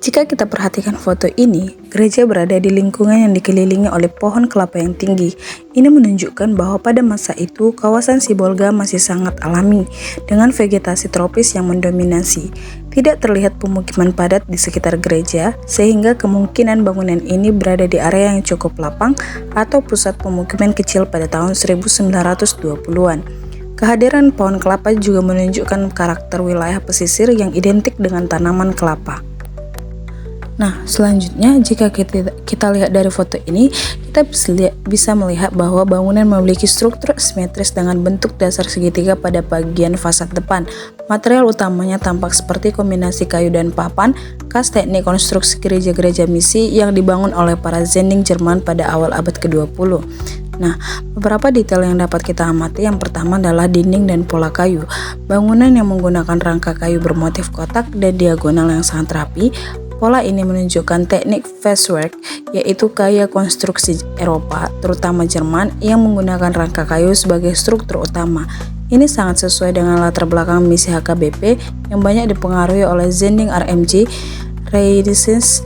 Jika kita perhatikan foto ini, gereja berada di lingkungan yang dikelilingi oleh pohon kelapa yang tinggi. Ini menunjukkan bahwa pada masa itu, kawasan Sibolga masih sangat alami, dengan vegetasi tropis yang mendominasi. Tidak terlihat pemukiman padat di sekitar gereja, sehingga kemungkinan bangunan ini berada di area yang cukup lapang atau pusat pemukiman kecil pada tahun 1920-an. Kehadiran pohon kelapa juga menunjukkan karakter wilayah pesisir yang identik dengan tanaman kelapa. Nah, selanjutnya jika kita lihat dari foto ini, kita bisa melihat bahwa bangunan memiliki struktur simetris dengan bentuk dasar segitiga pada bagian fasad depan. Material utamanya tampak seperti kombinasi kayu dan papan, khas teknik konstruksi gereja-gereja misi yang dibangun oleh para Zending Jerman pada awal abad ke-20. Nah, beberapa detail yang dapat kita amati yang pertama adalah dinding dan pola kayu. Bangunan yang menggunakan rangka kayu bermotif kotak dan diagonal yang sangat rapi. Pola ini menunjukkan teknik fastwork, yaitu gaya konstruksi Eropa, terutama Jerman, yang menggunakan rangka kayu sebagai struktur utama. Ini sangat sesuai dengan latar belakang misi HKBP yang banyak dipengaruhi oleh Zending RMG Renaissance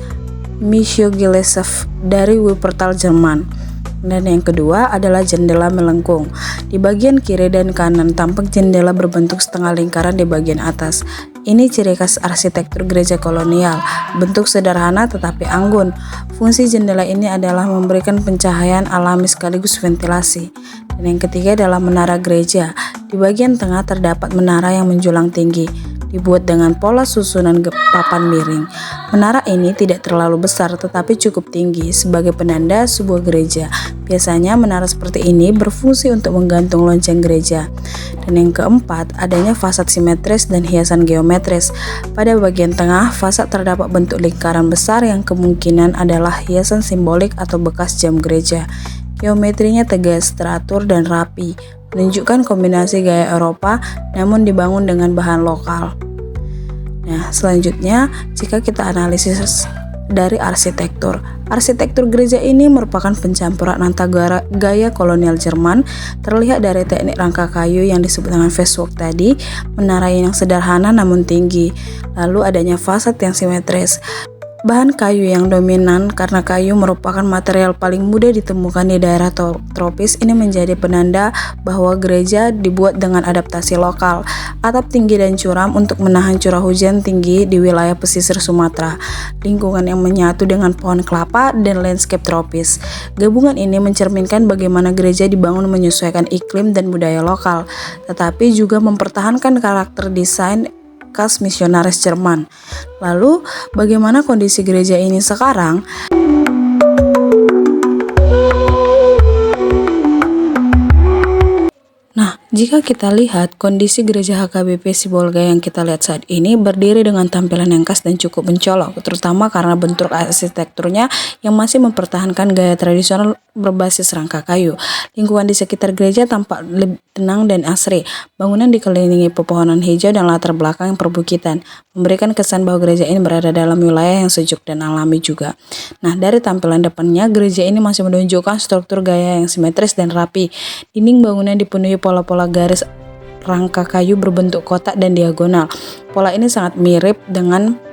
Missionsgesellschaft dari Wuppertal, Jerman. Dan yang kedua adalah jendela melengkung. Di bagian kiri dan kanan tampak jendela berbentuk setengah lingkaran di bagian atas. Ini ciri khas arsitektur gereja kolonial, bentuk sederhana tetapi anggun. Fungsi jendela ini adalah memberikan pencahayaan alami sekaligus ventilasi. Dan yang ketiga adalah menara gereja. Di bagian tengah terdapat menara yang menjulang tinggi, dibuat dengan pola susunan papan miring. Menara ini tidak terlalu besar tetapi cukup tinggi sebagai penanda sebuah gereja. Biasanya menara seperti ini berfungsi untuk menggantung lonceng gereja. Dan yang keempat, adanya fasad simetris dan hiasan geometris. Pada bagian tengah, fasad terdapat bentuk lingkaran besar yang kemungkinan adalah hiasan simbolik atau bekas jam gereja. Geometrinya tegas, teratur, dan rapi, menunjukkan kombinasi gaya Eropa namun dibangun dengan bahan lokal. Nah, selanjutnya jika kita analisis dari arsitektur. Arsitektur gereja ini merupakan pencampuran antara gaya kolonial Jerman, terlihat dari teknik rangka kayu yang disebut dengan fastwork tadi, menara yang sederhana namun tinggi, lalu adanya fasad yang simetris. Bahan kayu yang dominan karena kayu merupakan material paling mudah ditemukan di daerah tropis. Ini menjadi penanda bahwa gereja dibuat dengan adaptasi lokal. Atap tinggi dan curam untuk menahan curah hujan tinggi di wilayah pesisir Sumatera. Lingkungan yang menyatu dengan pohon kelapa dan landscape tropis. Gabungan ini mencerminkan bagaimana gereja dibangun menyesuaikan iklim dan budaya lokal, tetapi juga mempertahankan karakter desain khas misionaris Jerman. Lalu, bagaimana kondisi gereja ini sekarang? Nah, jika kita lihat kondisi gereja HKBP Sibolga yang kita lihat saat ini berdiri dengan tampilan yang khas dan cukup mencolok, terutama karena bentuk arsitekturnya yang masih mempertahankan gaya tradisional berbasis rangka kayu. Lingkungan di sekitar gereja tampak lebih tenang dan asri. Bangunan dikelilingi pepohonan hijau dan latar belakang perbukitan, memberikan kesan bahwa gereja ini berada dalam wilayah yang sejuk dan alami juga. Nah, dari tampilan depannya, gereja ini masih menunjukkan struktur gaya yang simetris dan rapi. Dinding bangunan dipenuhi pola-pola garis rangka kayu berbentuk kotak dan diagonal. Pola ini sangat mirip dengan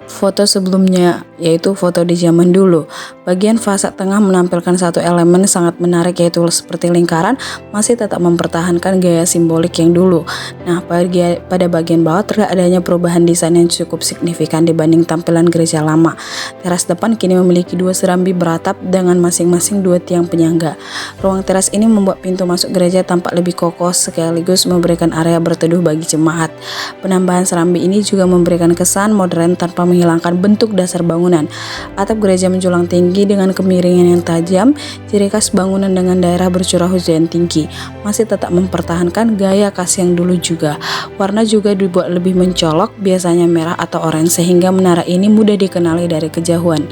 foto sebelumnya, yaitu foto di zaman dulu. Bagian fasad tengah menampilkan satu elemen sangat menarik, yaitu seperti lingkaran, masih tetap mempertahankan gaya simbolik yang dulu. Nah, pada bagian bawah terlihat adanya perubahan desain yang cukup signifikan dibanding tampilan gereja lama. Teras depan kini memiliki dua serambi beratap dengan masing-masing dua tiang penyangga. Ruang teras ini membuat pintu masuk gereja tampak lebih kokoh sekaligus memberikan area berteduh bagi jemaat. Penambahan serambi ini juga memberikan kesan modern tanpa menghilangkan bentuk dasar bangunan. Atap gereja menjulang tinggi dengan kemiringan yang tajam, ciri khas bangunan dengan daerah bercurah hujan tinggi. Masih tetap mempertahankan gaya khas yang dulu juga. Warna juga dibuat lebih mencolok, biasanya merah atau oranye, sehingga menara ini mudah dikenali dari kejauhan.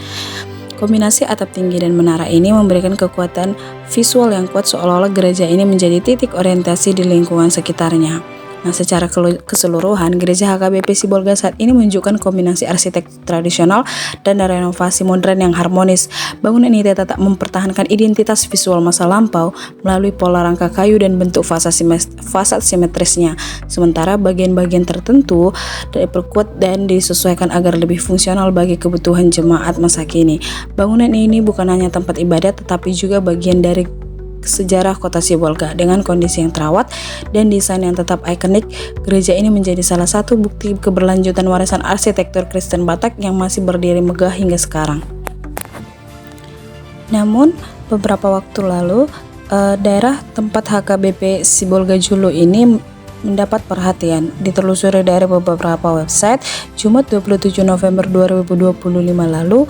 Kombinasi atap tinggi dan menara ini memberikan kekuatan visual yang kuat, seolah-olah gereja ini menjadi titik orientasi di lingkungan sekitarnya. Nah, secara keseluruhan, Gereja HKBP Sibolga saat ini menunjukkan kombinasi arsitektur tradisional dan renovasi modern yang harmonis. Bangunan ini tetap mempertahankan identitas visual masa lampau melalui pola rangka kayu dan bentuk fasad simetrisnya. Sementara bagian-bagian tertentu diperkuat dan disesuaikan agar lebih fungsional bagi kebutuhan jemaat masa kini. Bangunan ini bukan hanya tempat ibadat tetapi juga bagian dari sejarah kota Sibolga. Dengan kondisi yang terawat dan desain yang tetap ikonik, gereja ini menjadi salah satu bukti keberlanjutan warisan arsitektur Kristen Batak yang masih berdiri megah hingga sekarang. Namun, beberapa waktu lalu, daerah tempat HKBP Sibolga Julu ini mendapat perhatian. Ditelusuri dari beberapa website, Jumat 27 November 2025 lalu,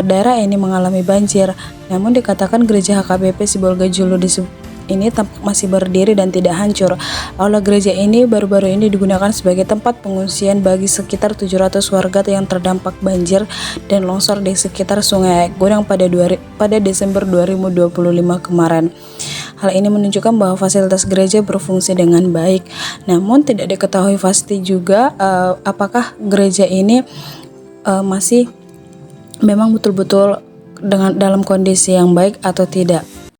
daerah ini mengalami banjir. Namun dikatakan gereja HKBP Sibolga Julu ini masih berdiri dan tidak hancur. Aula gereja ini baru-baru ini digunakan sebagai tempat pengungsian bagi sekitar 700 warga yang terdampak banjir dan longsor di sekitar Sungai Godang pada Desember 2025 kemarin. Hal ini menunjukkan bahwa fasilitas gereja berfungsi dengan baik. Namun tidak diketahui pasti juga apakah gereja ini masih memang betul-betul dalam kondisi yang baik atau tidak.